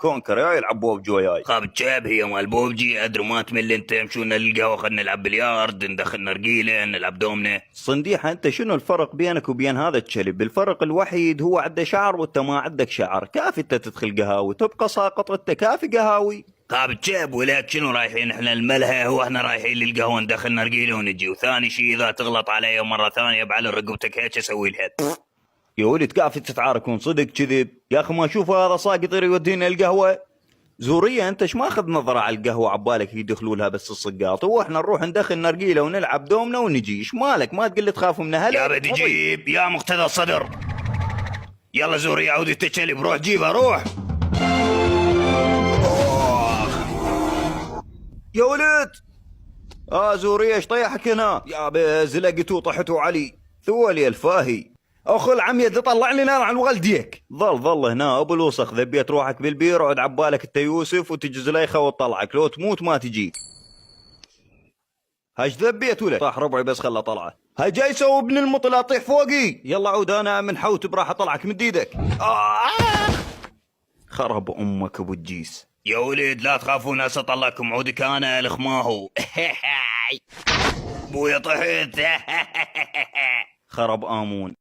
كونكر يا يلعب بوبجي وياي. خاب الشاب هي مال بوبجي، ادري ما تمل انت، يمشونا للقهوه خلنا نلعب بليارد، ندخل نرجيله، نلعب دومنه. صنديحة انت شنو الفرق بينك وبين هذا الكلب؟ الفرق الوحيد هو عنده شعر وانت ما عندك شعر. كافي انت تدخل قهاوي تبقى ساقط، انت كافي قهاوي. خاب الشاب ولاد شنو رايحين احنا الملهى، هو احنا رايحين للقهوه ندخل نرجيله ونجي. وثاني شيء اذا تغلط علي مره ثانيه بعلى رقبتك هيك اسوي لها. يا ولد كافي تتعاركون صدق كذب يا اخي. ما اشوف هذا ساقط يودينا القهوه. زورية انت ايش ماخذ نظرة على القهوة عبالك يدخلوا لها بس الصقاط، واحنا نروح ندخل نرجيله ونلعب دومنا ونجي. ايش مالك ما تقول لي تخاف من اهلك؟ يا بدي جيب يا مقتدى الصدر. يلا زوري عود التشلب، روح جيبها روح. يا ولد زورية ايش طيحك هنا؟ يا بزلقتو طحتو علي ثولي الفاهي. اخل عمي طلع لي نار عن والديك. ظل هنا ابو الوسخ، ذبيت روحك بالبير. عد عبالك انت يوسف وتجي زليخه وتطلعك، لو تموت ما تجيك. هاش ذبيت ولا طاح ربعي بس خله طلعه. هاي جاي سوي ابن المطلع طيح فوقي. يلا عود انا من حوت براح اطلعك من ايدك. خرب امك ابو الجيس. يا ولد لا تخافون هسه اطلعكم عودك انا الخماهو. بويا طحت. خرب امون.